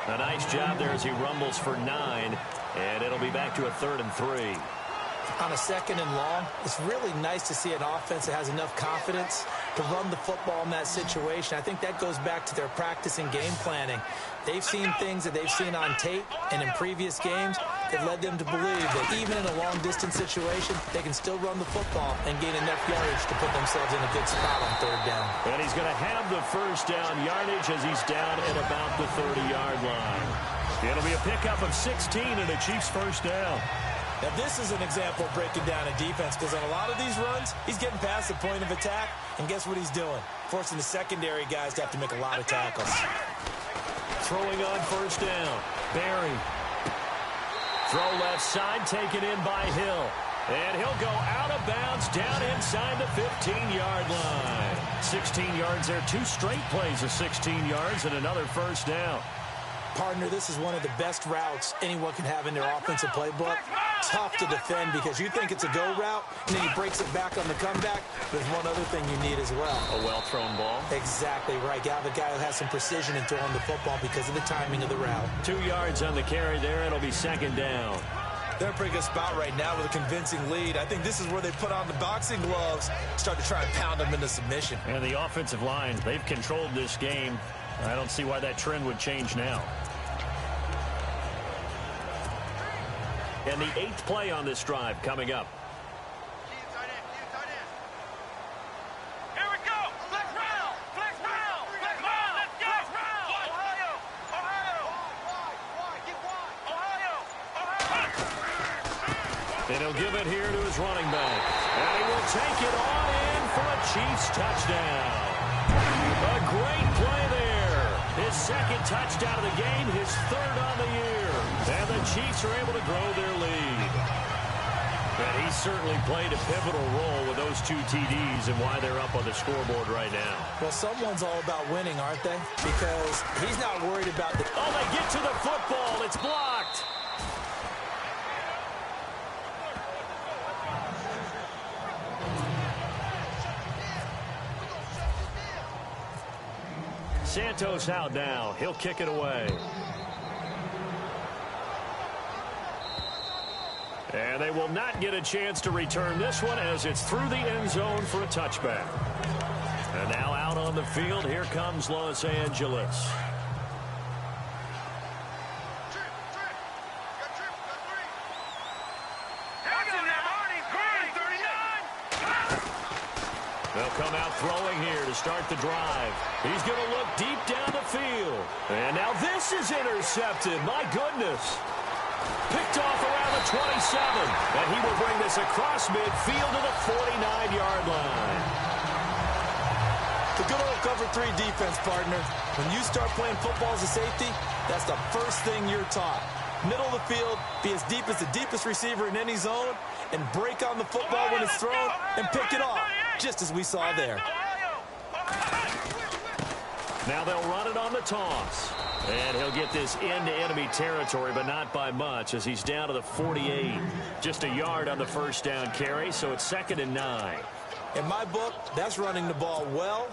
[SPEAKER 1] A nice job there as he rumbles for 9, and it'll be back to a 3rd and 3.
[SPEAKER 3] On a second and long, it's really nice to see an offense that has enough confidence to run the football in that situation. I think that goes back to their practice and game planning. They've seen things that they've seen on tape and in previous games that led them to believe that even in a long-distance situation, they can still run the football and gain enough yardage to put themselves in a good spot on third down.
[SPEAKER 1] And he's going to have the first down yardage as he's down at about the 30-yard line. It'll be a pickup of 16 and a Chiefs first down.
[SPEAKER 3] Now, this is an example of breaking down a defense because on a lot of these runs, he's getting past the point of attack, and guess what he's doing? Forcing the secondary guys to have to make a lot of tackles.
[SPEAKER 1] Throwing on first down. Barry. Throw left side, taken in by Hill. And he'll go out of bounds down inside the 15-yard line. 16 yards there. 2 straight plays of 16 yards and another first down.
[SPEAKER 3] Partner, this is one of the best routes anyone can have in their offensive playbook. Tough to defend because you think it's a go route, and then he breaks it back on the comeback. There's one other thing you need as well.
[SPEAKER 1] A well-thrown ball.
[SPEAKER 3] Exactly right. You have a guy who has some precision in throwing the football because of the timing of the route.
[SPEAKER 1] 2 yards on the carry there. It'll be second down.
[SPEAKER 3] They're in a pretty good spot right now with a convincing lead. I think this is where they put on the boxing gloves, start to try and pound them into submission.
[SPEAKER 1] And the offensive line, they've controlled this game. I don't see why that trend would change now. And the 8th play on this drive coming up.
[SPEAKER 2] Here we go. Flex round. Flex round. Flex round. Let's go. Ohio. Ohio. Ohio.
[SPEAKER 1] And he'll give it here to his running back. And he will take it on in for a Chiefs touchdown. A great play there. His second touchdown of the game, his 3rd on the year. And the Chiefs are able to grow their lead. And he certainly played a pivotal role with those 2 TDs and why they're up on the scoreboard right now.
[SPEAKER 3] Well, someone's all about winning, aren't they? Because he's not worried about the...
[SPEAKER 1] Oh, they get to the football. It's blocked. Santos out now. He'll kick it away. And they will not get a chance to return this one as it's through the end zone for a touchback. And now out on the field, here comes Los Angeles. start the drive. He's going to look deep down the field. And now this is intercepted. My goodness. Picked off around the 27. And he will bring this across midfield to the 49-yard line.
[SPEAKER 3] The good old cover 3 defense, partner. When you start playing football as a safety, that's the first thing you're taught. Middle of the field, be as deep as the deepest receiver in any zone, and break on the football when it's thrown and pick it off, just as we saw there.
[SPEAKER 1] Now they'll run it on the toss. And he'll get this into enemy territory, but not by much, as he's down to the 48. Just a yard on the first down carry, so it's 2nd and 9.
[SPEAKER 3] In my book, that's running the ball well,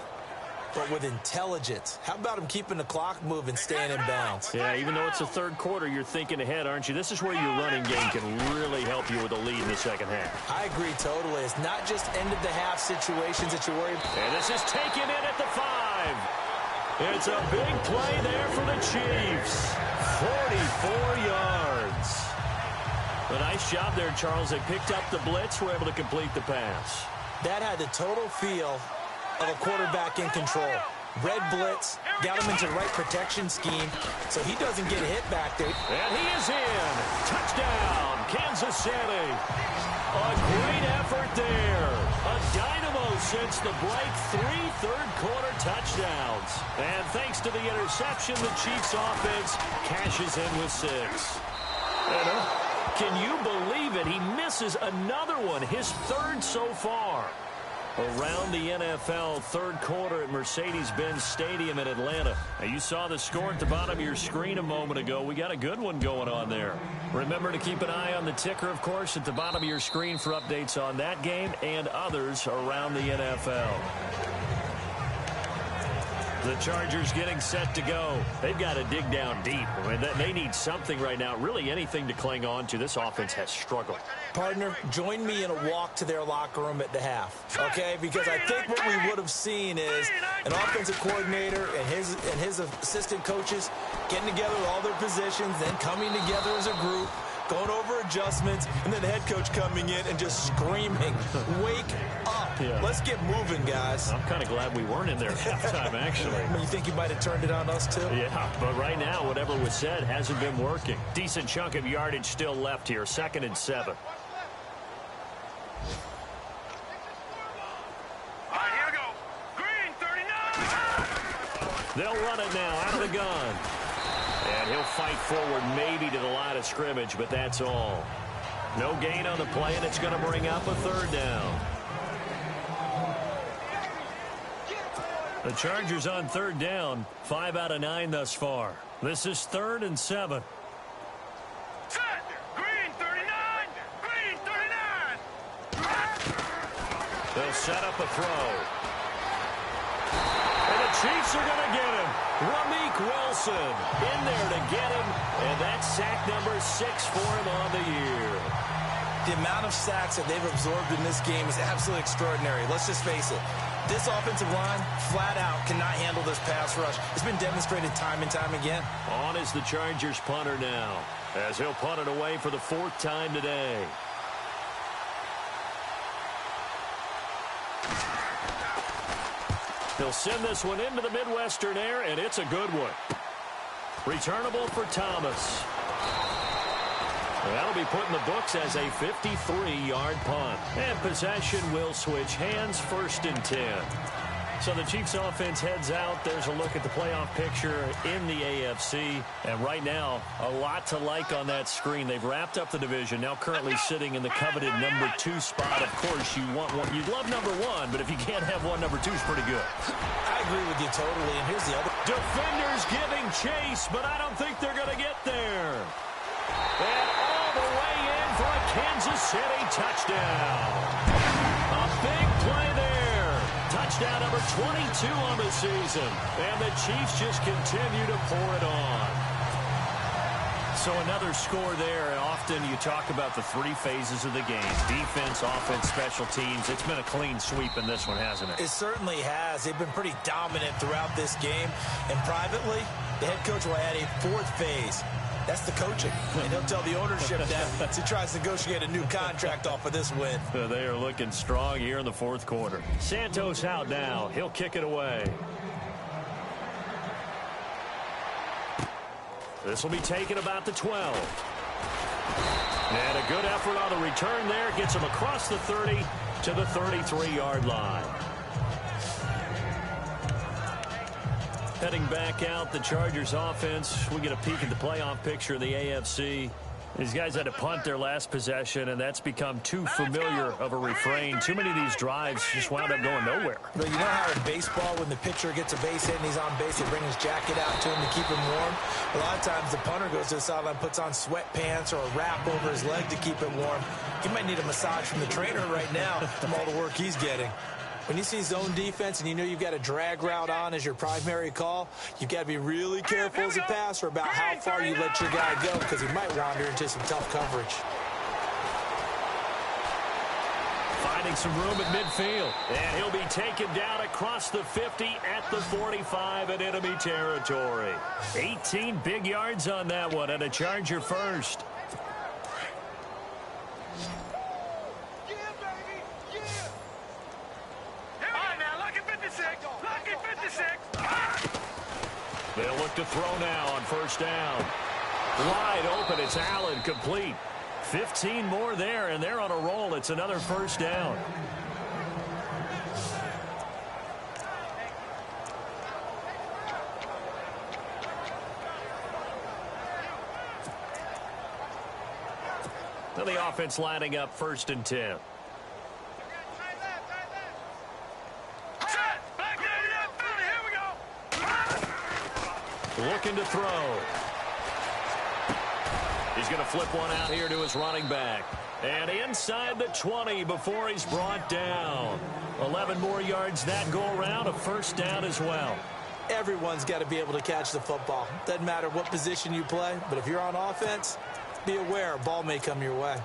[SPEAKER 3] but with intelligence. How about him keeping the clock moving, staying in bounds?
[SPEAKER 1] Yeah, even though it's the third quarter, you're thinking ahead, aren't you? This is where your running game can really help you with a lead in the second half.
[SPEAKER 3] I agree totally. It's not just end-of-the-half situations that you're worried about.
[SPEAKER 1] And this is taken in at the 5. It's a big play there for the Chiefs. 44 yards. A nice job there, Charles. They picked up the blitz, were able to complete the pass.
[SPEAKER 3] That had the total feel of a quarterback in control. Red blitz, got him into the right protection scheme, so he doesn't get hit back there.
[SPEAKER 1] And he is in. Touchdown, Kansas City. A great effort there. A dynamo since the break. 3 third-quarter touchdowns. And thanks to the interception, the Chiefs' offense cashes in with 6. Can you believe it? He misses another one, his 3rd so far. Around the NFL third quarter at Mercedes-Benz Stadium in Atlanta. Now, you saw the score at the bottom of your screen a moment ago. We got a good one going on there. Remember to keep an eye on the ticker, of course, at the bottom of your screen for updates on that game and others around the NFL. The Chargers getting set to go. They've got to dig down deep. I mean, they need something right now, really anything to cling on to. This offense has struggled.
[SPEAKER 3] Partner, join me in a walk to their locker room at the half, okay? Because I think what we would have seen is an offensive coordinator and his assistant coaches getting together with all their positions, then coming together as a group, going over adjustments, and then the head coach coming in and just screaming, wake up. Yeah. Let's get moving, guys.
[SPEAKER 1] I'm kind of glad we weren't in there at halftime, actually.
[SPEAKER 3] You think you might have turned it on us, too?
[SPEAKER 1] Yeah, but right now, whatever was said hasn't been working. Decent chunk of yardage still left here. 2nd and 7.
[SPEAKER 2] All right, here we go. Green, 39.
[SPEAKER 1] They'll run it now out of the gun. And he'll fight forward maybe to the line of scrimmage, but that's all. No gain on the play, and it's going to bring up a 3rd down. The Chargers on 3rd down, 5 out of 9 thus far. This is 3rd and 7.
[SPEAKER 2] Set. Green, 39. Green, 39.
[SPEAKER 1] They'll set up a throw. And the Chiefs are going to get him. Ramik Wilson in there to get him. And that's sack number 6 for him on the year.
[SPEAKER 3] The amount of sacks that they've absorbed in this game is absolutely extraordinary. Let's just face it. This offensive line, flat out, cannot handle this pass rush. It's been demonstrated time and time again.
[SPEAKER 1] On is the Chargers punter now, as he'll punt it away for the 4th time today. He'll send this one into the Midwestern air, and it's a good one. Returnable for Thomas. That'll be put in the books as a 53-yard punt. And possession will switch hands, 1st and 10. So the Chiefs offense heads out. There's a look at the playoff picture in the AFC. And right now, a lot to like on that screen. They've wrapped up the division, now currently sitting in the coveted number 2 spot. Of course, you want one. You'd love number 1, but if you can't have one, number 2 is pretty good.
[SPEAKER 3] I agree with you totally. And here's the other.
[SPEAKER 1] Defenders giving chase, but I don't think they're going to get there. And all the way in for a Kansas City touchdown. A big play there. Touchdown number 22 on the season. And the Chiefs just continue to pour it on. So another score there. And often you talk about the three phases of the game: defense, offense, special teams. It's been a clean sweep in this one, hasn't it?
[SPEAKER 3] It certainly has. They've been pretty dominant throughout this game. And privately, the head coach will add a fourth phase. That's the coaching. And he'll tell the ownership that as he tries to negotiate a new contract off of this win.
[SPEAKER 1] They are looking strong here in the fourth quarter. Santos out now. He'll kick it away. This will be taken about the 12. And a good effort on the return there. Gets him across the 30 to the 33-yard line. Heading back out, the Chargers offense. We get a peek at the playoff picture in the AFC. These guys had to punt their last possession, and that's become too familiar of a refrain. Too many of these drives just wound up going nowhere.
[SPEAKER 3] But you know how in baseball, when the pitcher gets a base hit and he's on base, they bring his jacket out to him to keep him warm? A lot of times the punter goes to the sideline, puts on sweatpants or a wrap over his leg to keep it warm. He might need a massage from the trainer right now from all the work he's getting. When you see zone defense and you know you've got a drag route on as your primary call, you've got to be really careful as a passer about how far you let your guy go, because he might wander into some tough coverage.
[SPEAKER 1] Finding some room at midfield. And he'll be taken down across the 50 at the 45 in enemy territory. 18 big yards on that one, and a Charger first. They'll look to throw now on first down. Wide open. It's Allen, complete. 15 more there, and they're on a roll. It's another first down. Now the offense lining up first and 10. Looking to throw. He's going to flip one out here to his running back. And inside the 20 before he's brought down. 11 more yards that go around, a first down as well.
[SPEAKER 3] Everyone's got to be able to catch the football. Doesn't matter what position you play, but if you're on offense, be aware a ball may come your way.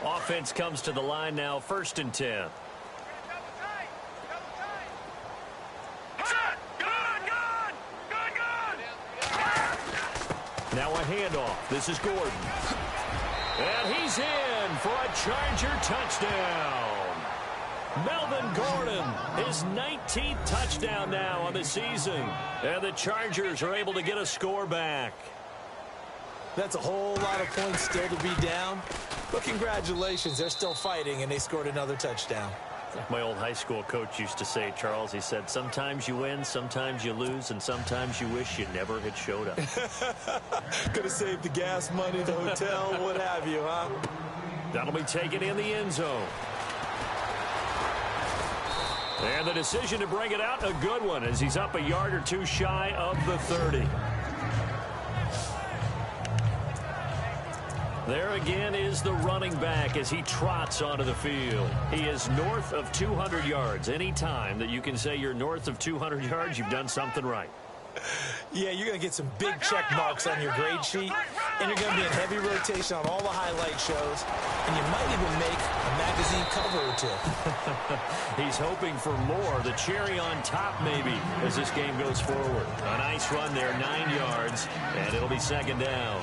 [SPEAKER 1] Offense comes to the line now, first and 10. Now a handoff. This is Gordon. And he's in for a Charger touchdown. Melvin Gordon, his 19th touchdown now on the season. And the Chargers are able to get a score back.
[SPEAKER 3] That's a whole lot of points still to be down. But congratulations, they're still fighting, and they scored another touchdown.
[SPEAKER 1] My old high school coach used to say, Charles, he said, sometimes you win, sometimes you lose, and sometimes you wish you never had showed up.
[SPEAKER 3] Could have saved the gas money, the hotel, what have you, huh?
[SPEAKER 1] That'll be taken in the end zone. And the decision to bring it out, a good one, as he's up a yard or two shy of the 30. There again is the running back as he trots onto the field. He is north of 200 yards. Any time that you can say you're north of 200 yards, you've done something right.
[SPEAKER 3] Yeah, you're going to get some big check marks on your grade sheet, and you're going to be in heavy rotation on all the highlight shows, and you might even make a magazine cover or two.
[SPEAKER 1] He's hoping for more, the cherry on top maybe, as this game goes forward. A nice run there, 9 yards, and it'll be second down.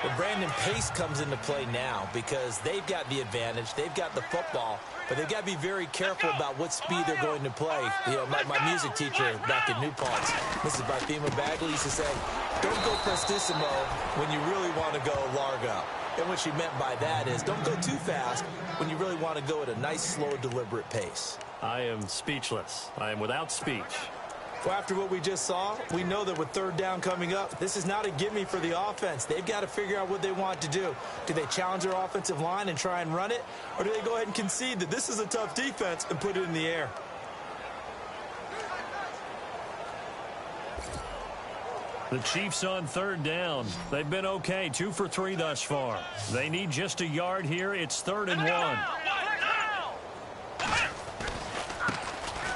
[SPEAKER 3] Well, Brandon, pace comes into play now because they've got the advantage. They've got the football, but they've got to be very careful about what speed they're going to play. You know, my music teacher back in New Paltz, Mrs. Barthema Bagley, used to say, don't go prestissimo when you really want to go largo. And what she meant by that is don't go too fast when you really want to go at a nice, slow, deliberate pace.
[SPEAKER 1] I am speechless. I am without speech.
[SPEAKER 3] Well, after what we just saw, we know that with third down coming up, this is not a gimme for the offense. They've got to figure out what they want to do. Do they challenge their offensive line and try and run it? Or do they go ahead and concede that this is a tough defense and put it in the air?
[SPEAKER 1] The Chiefs on third down. They've been okay, 2 for 3 thus far. They need just a yard here. It's 3rd and 1.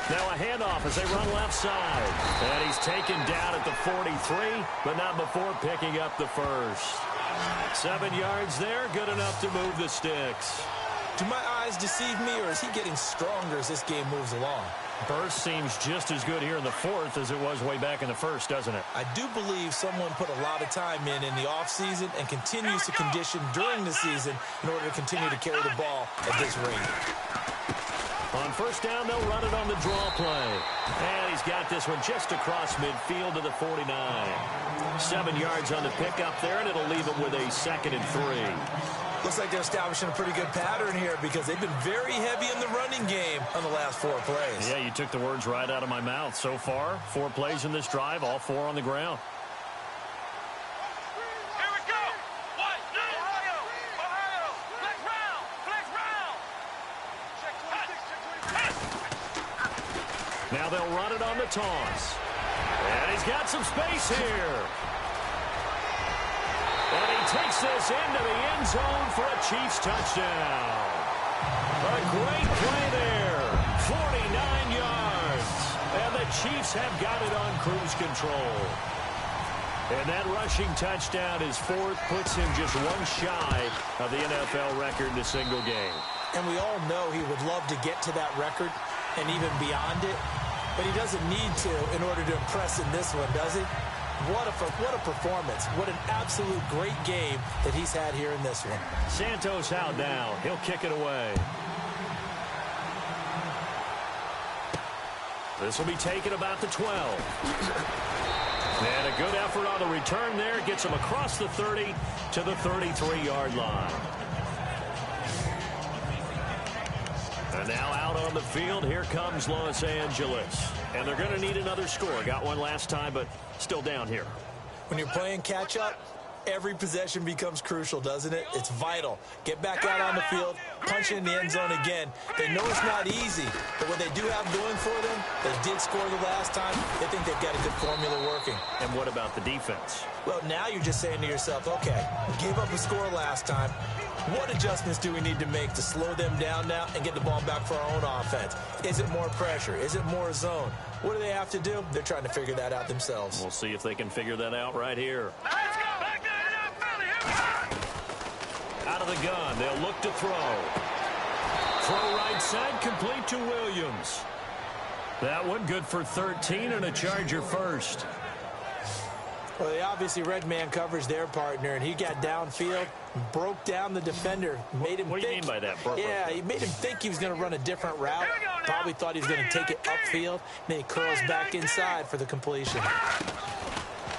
[SPEAKER 1] Now a handoff as they run left side. And he's taken down at the 43, but not before picking up the first. 7 yards there, good enough to move the sticks.
[SPEAKER 3] Do my eyes deceive me, or is he getting stronger as this game moves along?
[SPEAKER 1] Burst seems just as good here in the fourth as it was way back in the first, doesn't it?
[SPEAKER 3] I do believe someone put a lot of time in the offseason and continues to condition during the season in order to continue to carry the ball at this rate.
[SPEAKER 1] On first down, they'll run it on the draw play. And he's got this one just across midfield to the 49. 7 yards on the pickup there, and it'll leave him with a 2nd and 3.
[SPEAKER 3] Looks like they're establishing a pretty good pattern here because they've been very heavy in the running game on the last 4 plays.
[SPEAKER 1] Yeah, you took the words right out of my mouth. So far, 4 plays in this drive, all 4 on the ground.
[SPEAKER 2] Here we go. Ohio. Flex round. Check 26.
[SPEAKER 1] Now they'll run it on the toss. And he's got some space here. And he takes this into the end zone for a Chiefs touchdown. A great play there. 49 yards. And the Chiefs have got it on cruise control. And that rushing touchdown, his 4th, puts him just 1 shy of the NFL record in a single game.
[SPEAKER 3] And we all know he would love to get to that record and even beyond it. But he doesn't need to in order to impress in this one, does he? What a performance. What an absolute great game that he's had here in this one.
[SPEAKER 1] Santos out now. He'll kick it away. This will be taken about the 12. And a good effort on the return there. Gets him across the 30 to the 33-yard line. And now out on the field, here comes Los Angeles. And they're going to need another score. Got one last time, but still down here.
[SPEAKER 3] When you're playing catch-up, every possession becomes crucial, doesn't it? It's vital. Get back out on the field, punch it in the end zone again. They know it's not easy, but what they do have going for them, they did score the last time. They think they've got a good formula working.
[SPEAKER 1] And what about the defense?
[SPEAKER 3] Well, now you're just saying to yourself, okay, we gave up a score last time. What adjustments do we need to make to slow them down now and get the ball back for our own offense? Is it more pressure? Is it more zone? What do they have to do? They're trying to figure that out themselves.
[SPEAKER 1] We'll see if they can figure that out right here.
[SPEAKER 2] Let's go. Back to the NFL. Here we go.
[SPEAKER 1] Out of the gun, they'll look to throw. Throw right side, complete to Williams. That one good for 13 and a Charger first.
[SPEAKER 3] Well, they obviously read man coverage their partner, and he got downfield, broke down the defender, made him
[SPEAKER 1] What do you mean by that?
[SPEAKER 3] Yeah, he made him think he was going to run a different route. Probably thought he was going to take it upfield. Then he curls back inside for the completion.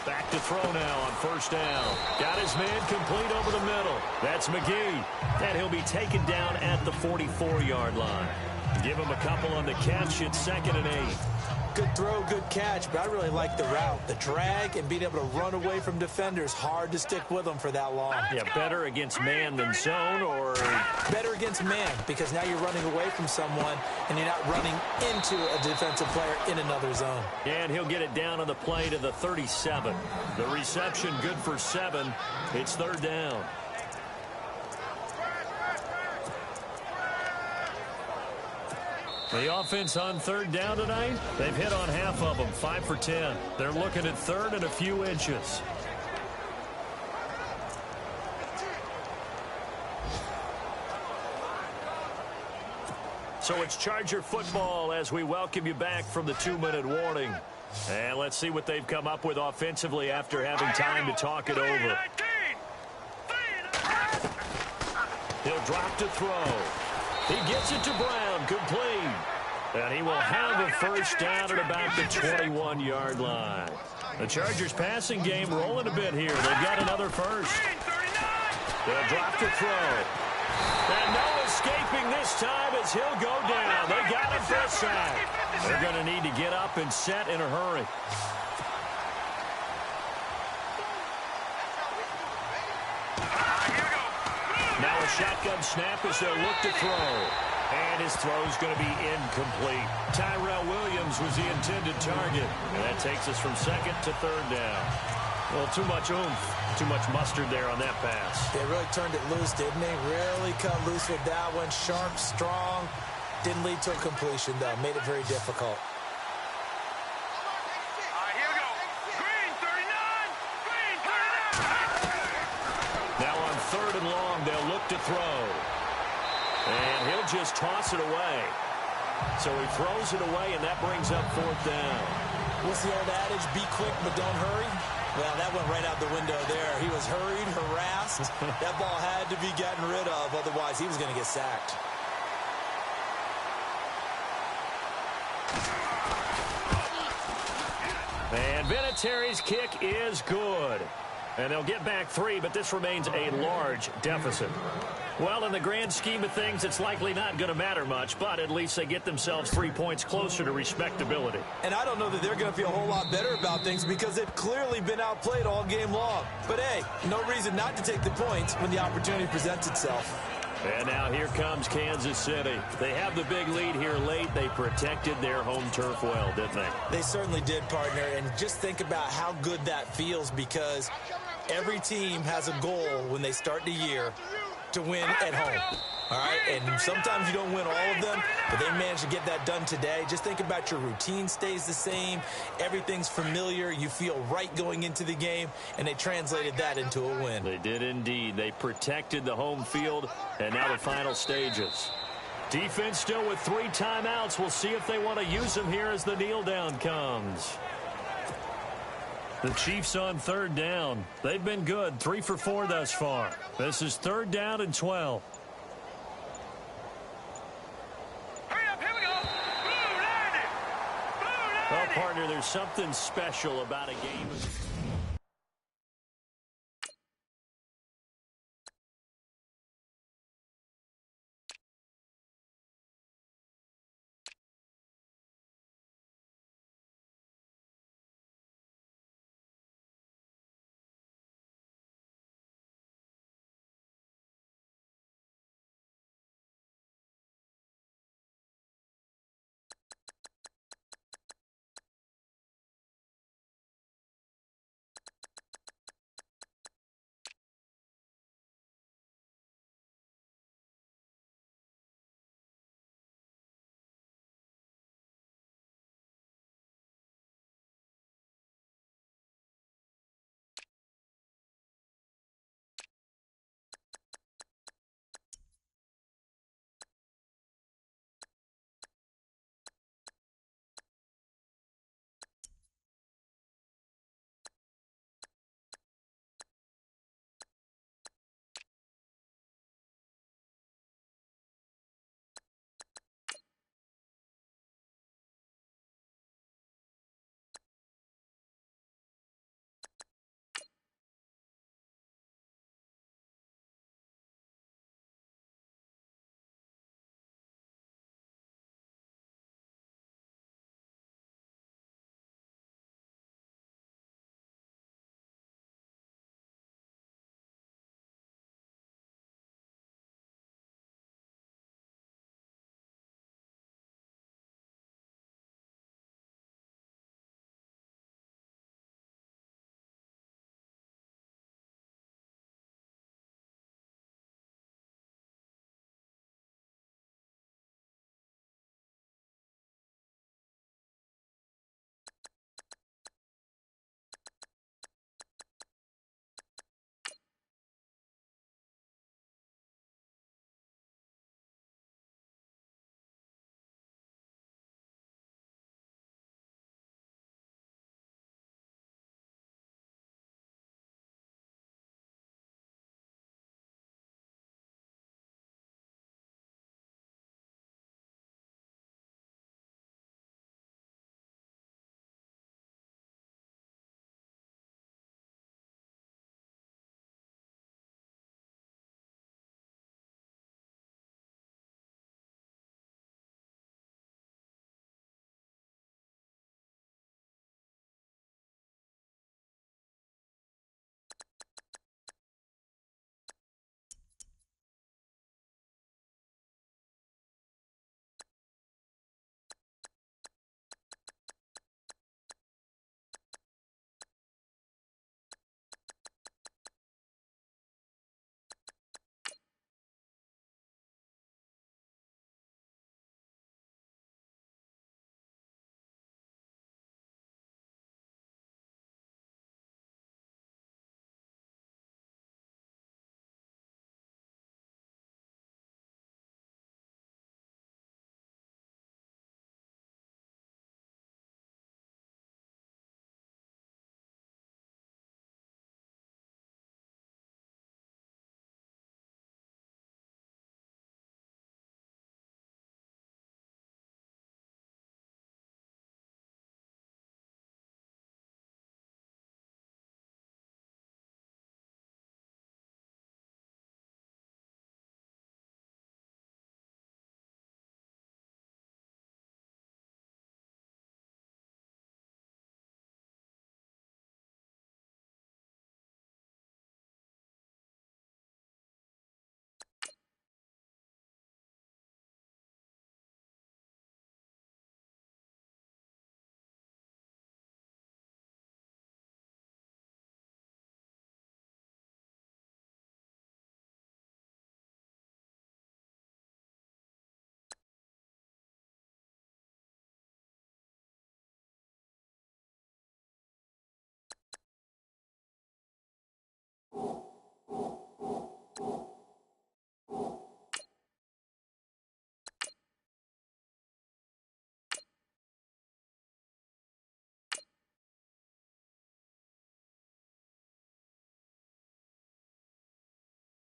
[SPEAKER 1] Back to throw now on first down. Got his man complete over the middle. That's McGee. And he'll be taken down at the 44-yard line. Give him a couple on the catch. It's 2nd and 8.
[SPEAKER 3] Good throw, good catch, but I really like the route. The drag and being able to run away from defenders. Hard to stick with them for that long.
[SPEAKER 1] Yeah, better against man than zone, or?
[SPEAKER 3] Better against man, because now you're running away from someone and you're not running into a defensive player in another zone.
[SPEAKER 1] And he'll get it down on the play to the 37. The reception good for 7. It's 3rd down. The offense on 3rd down tonight, they've hit on half of them, 5 for 10. They're looking at 3rd and a few inches. So it's Charger football as we welcome you back from the 2-minute warning. And let's see what they've come up with offensively after having time to talk it over. He'll drop to throw. He gets it to Brown, complete. And he will have a first down at about the 21-yard line. The Chargers passing game rolling a bit here. They've got another first. They'll drop to throw. And no escaping this time as he'll go down. They got him for a sack. They're going to need to get up and set in a hurry. Now a shotgun snap as they'll look to throw. And his throw's going to be incomplete. Tyrell Williams was the intended target. And that takes us from 2nd to 3rd down. Well, too much oomph, too much mustard there on that pass.
[SPEAKER 3] They really turned it loose, didn't they? Really cut loose with that one. Sharp, strong. Didn't lead to a completion, though. Made it very difficult.
[SPEAKER 2] Here we go. Green 39. Green 39.
[SPEAKER 1] Now on 3rd and long, they'll look to throw. And he'll just toss it away. So he throws it away, and that brings up 4th down.
[SPEAKER 3] What's the old adage? Be quick, but don't hurry. Well, that went right out the window there. He was hurried, harassed. That ball had to be gotten rid of. Otherwise, he was going to get sacked.
[SPEAKER 1] And Vinatieri's kick is good. And they'll get back 3, but this remains a large deficit. Well, in the grand scheme of things, it's likely not going to matter much, but at least they get themselves 3 points closer to respectability.
[SPEAKER 3] And I don't know that they're going to feel a whole lot better about things because they've clearly been outplayed all game long. But, hey, no reason not to take the points when the opportunity presents itself.
[SPEAKER 1] And now here comes Kansas City. They have the big lead here late. They protected their home turf well, didn't they?
[SPEAKER 3] They certainly did, partner. And just think about how good that feels because every team has a goal when they start the year to win at home. All right, and sometimes you don't win all of them, but they managed to get that done today. Just think about your routine stays the same. Everything's familiar. You feel right going into the game, and they translated that into a win.
[SPEAKER 1] They did indeed. They protected the home field, and now the final stages. Defense still with 3 timeouts. We'll see if they want to use them here as the kneel down comes. The Chiefs on 3rd down. They've been good, 3 for 4 thus far. This is 3rd down and 12. Well, partner, there's something special about a game.